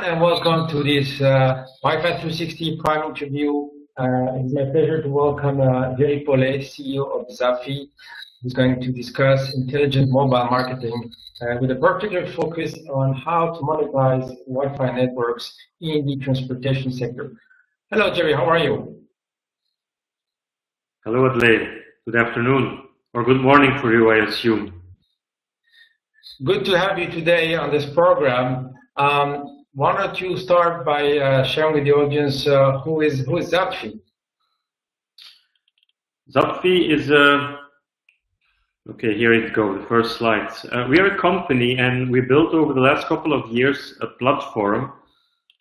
everyone, and welcome to this Wi-Fi 360 Prime interview. It's my pleasure to welcome Gery Pollet, CEO of Zapfi, who's going to discuss intelligent mobile marketing with a particular focus on how to monetize Wi-Fi networks in the transportation sector. Hello, Gery. How are you? Hello, Adelaide. Good afternoon, or good morning for you, I assume. Good to have you today on this program. Why don't you start by sharing with the audience who is Zapfi? Zapfi is okay, here it goes, the first slide. We are a company, and we built over the last couple of years a platform,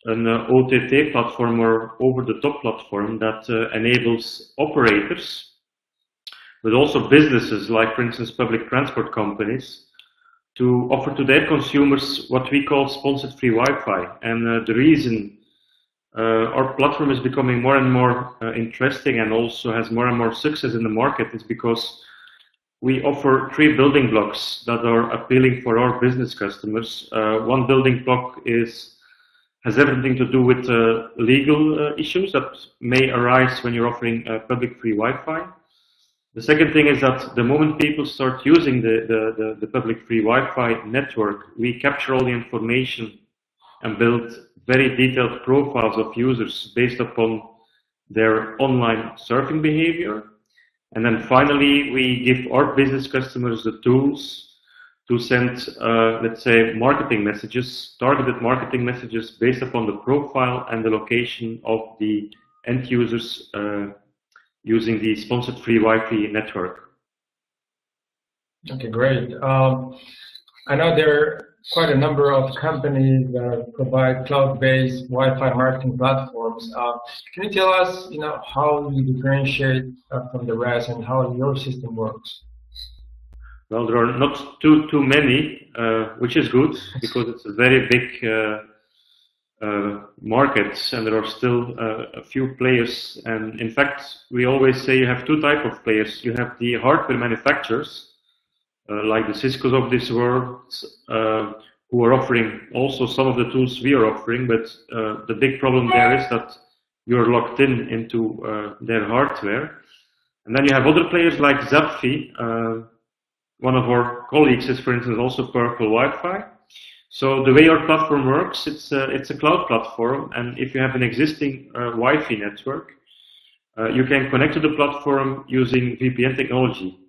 an OTT platform or over-the-top platform that enables operators, but also businesses like, for instance, public transport companies, to offer to their consumers what we call sponsored free Wi-Fi. And the reason our platform is becoming more and more interesting and also has more and more success in the market is because we offer three building blocks that are appealing for our business customers. One building block has everything to do with legal issues that may arise when you're offering public free Wi-Fi. The second thing is that the moment people start using the public free Wi-Fi network, we capture all the information and build very detailed profiles of users based upon their online surfing behavior. And then finally, we give our business customers the tools to send, let's say, marketing messages, targeted marketing messages based upon the profile and the location of the end users using the sponsored free Wi-Fi network. Okay, great. I know there are quite a number of companies that provide cloud-based Wi-Fi marketing platforms. Can you tell us, how you differentiate from the rest and how your system works? Well, there are not too many, which is good because it's a very big markets, and there are still a few players. And in fact, we always say you have two types of players. You have the hardware manufacturers, like the Ciscos of this world, who are offering also some of the tools we are offering, but the big problem there is that you're locked into their hardware. And then you have other players like Zapfi. One of our colleagues is, for instance, also Purple Wi-Fi. So the way our platform works, it's a cloud platform, and if you have an existing Wi-Fi network, you can connect to the platform using VPN technology.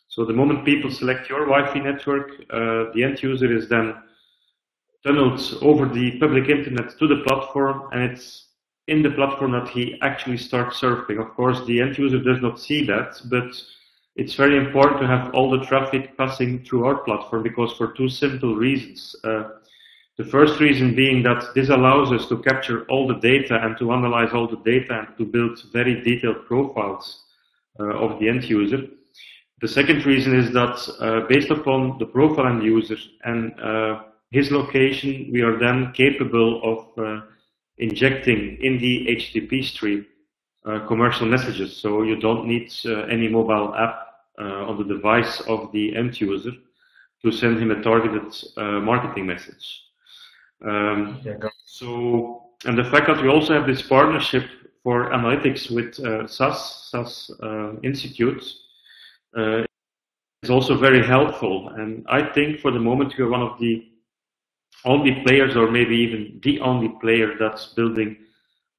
So the moment people select your Wi-Fi network, the end user is then tunneled over the public internet to the platform, and it's in the platform that he actually starts surfing. Of course, the end user does not see that, but it's very important to have all the traffic passing through our platform because for two simple reasons. The first reason being that this allows us to capture all the data and to analyze all the data and to build very detailed profiles of the end user. The second reason is that based upon the profile end user and his location, we are then capable of injecting in the HTTP stream commercial messages, so you don't need any mobile app on the device of the end user to send him a targeted marketing message. So, and the fact that we also have this partnership for analytics with SAS Institute is also very helpful. And I think for the moment we are one of the only players, or maybe even the only player, that's building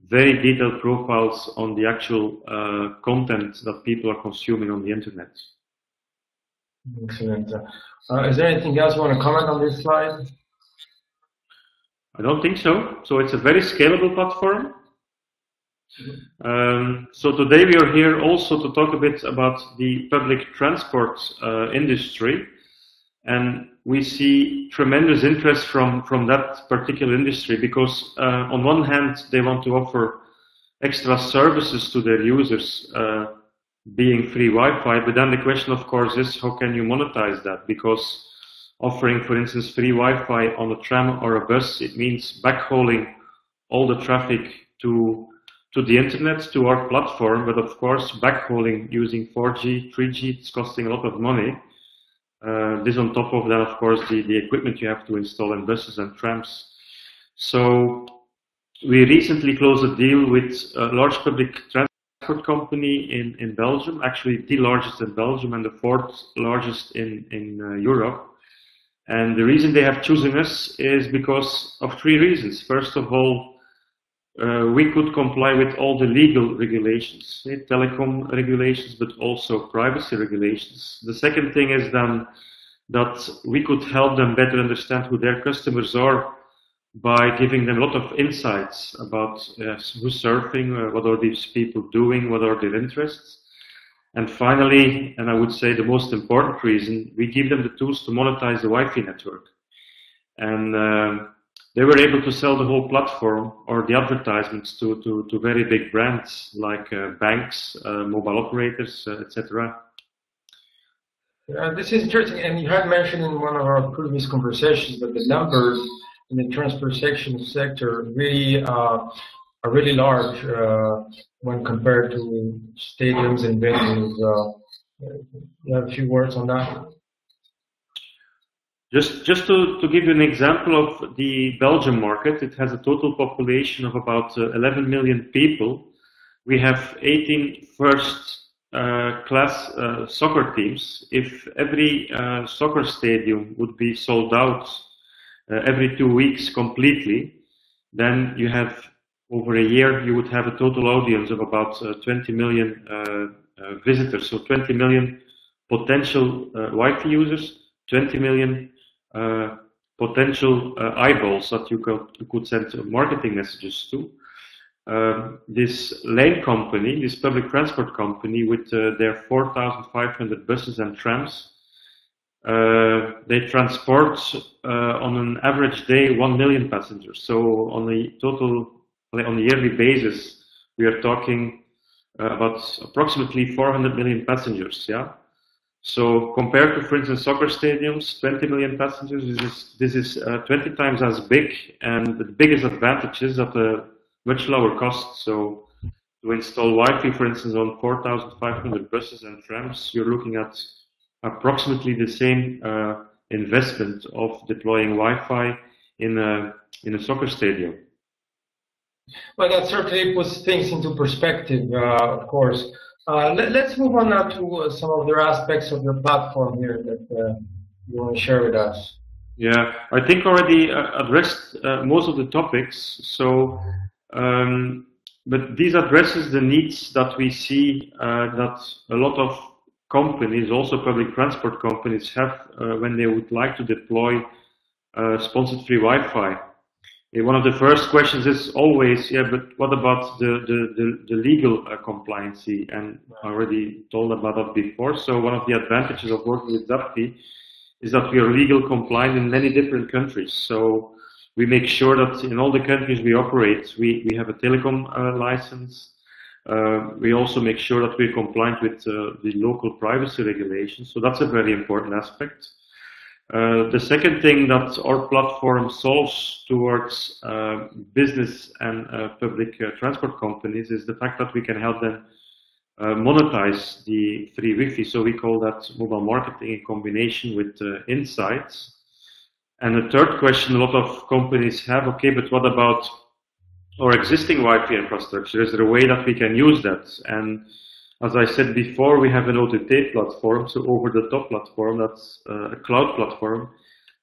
very detailed profiles on the actual content that people are consuming on the internet. Excellent. Is there anything else you want to comment on this slide? I don't think so. So it's a very scalable platform. So today we are here also to talk a bit about the public transport industry. And we see tremendous interest from that particular industry because on one hand they want to offer extra services to their users, being free Wi-Fi, but then the question of course is how can you monetize that? Because offering, for instance, free Wi-Fi on a tram or a bus, it means backhauling all the traffic to the internet, to our platform, but of course backhauling using 4G, 3G, it's costing a lot of money. This on top of that, of course, the equipment you have to install in buses and trams. So we recently closed a deal with a large public transport company in Belgium, actually the largest in Belgium and the fourth largest in Europe. And the reason they have chosen us is because of three reasons. First of all, we could comply with all the legal regulations, telecom regulations, but also privacy regulations. The second thing is then that we could help them better understand who their customers are by giving them a lot of insights about who's surfing, what are these people doing, what are their interests. And finally, and I would say the most important reason, we give them the tools to monetize the Wi-Fi network. And they were able to sell the whole platform or the advertisements to very big brands like banks, mobile operators, etc. This is interesting, and you had mentioned in one of our previous conversations that the numbers in the transportation sector really are really large when compared to stadiums and venues. You have a few words on that? Just to give you an example of the Belgian market, it has a total population of about 11 million people. We have 18 first class soccer teams. If every soccer stadium would be sold out every 2 weeks completely, then you have over a year you would have a total audience of about 20 million visitors. So 20 million potential Wi-Fi users, 20 million potential eyeballs that you could send marketing messages to. This lane company, this public transport company with their 4,500 buses and trams, they transport on an average day 1 million passengers. So on a yearly basis, we are talking about approximately 400 million passengers. Yeah. So compared to, for instance, soccer stadiums, 20 million passengers, this is 20 times as big, and the biggest advantage is at a much lower cost. So to install Wi-Fi, for instance, on 4,500 buses and trams, you're looking at approximately the same investment of deploying Wi-Fi in a soccer stadium. Well, that certainly puts things into perspective, of course. Let's move on now to some of the aspects of your platform here that you want to share with us. Yeah, I think already addressed most of the topics. So, but these addresses the needs that we see that a lot of companies, also public transport companies, have when they would like to deploy sponsored free Wi-Fi. One of the first questions is always, yeah, but what about the legal compliancy? And I already told about that before. So one of the advantages of working with Zapfi is that we are legal compliant in many different countries. So we make sure that in all the countries we operate, we have a telecom license. We also make sure that we're compliant with the local privacy regulations. So that's a very important aspect. The second thing that our platform solves towards business and public transport companies is the fact that we can help them monetize the free Wi-Fi. So we call that mobile marketing in combination with insights. And the third question a lot of companies have, okay, but what about our existing Wi-Fi infrastructure? Is there a way that we can use that? And as I said before, we have an OTT platform, so over-the-top platform, that's a cloud platform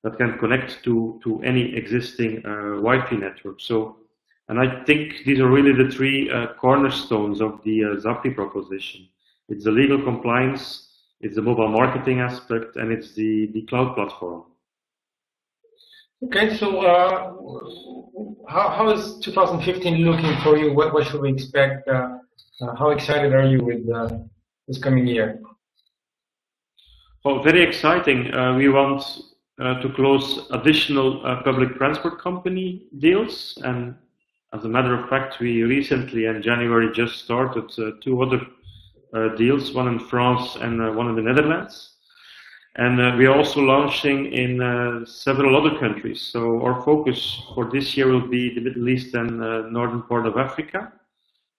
that can connect to any existing Wi-Fi network. So, and I think these are really the three cornerstones of the Zapfi proposition. It's the legal compliance, it's the mobile marketing aspect, and it's the cloud platform. Okay, so how is 2015 looking for you? What should we expect? How excited are you with this coming year? Oh, very exciting. We want to close additional public transport company deals. And as a matter of fact, we recently in January just started two other deals, one in France and one in the Netherlands. And we are also launching in several other countries. So our focus for this year will be the Middle East and northern part of Africa,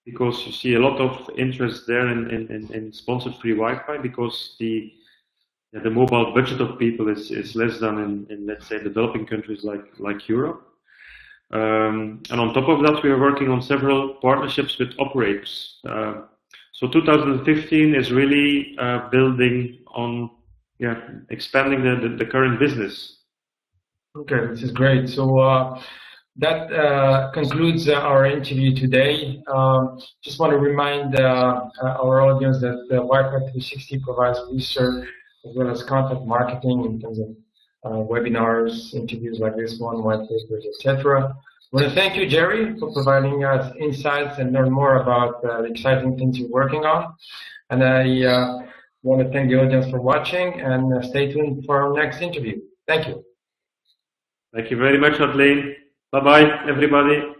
because you see a lot of interest there in sponsored free Wi-Fi, because the mobile budget of people is less than in let's say developing countries like Europe. And on top of that, we are working on several partnerships with operators. So 2015 is really building on, expanding the current business. Okay, this is great. So that concludes our interview today. Just want to remind our audience that Wi-Fi 360 provides research as well as content marketing in terms of webinars, interviews like this one, white papers, etc. I want to thank you, Gery, for providing us insights and learn more about the exciting things you're working on. And I want to thank the audience for watching, and stay tuned for our next interview. Thank you. Thank you very much, Adlene. Bye-bye, everybody.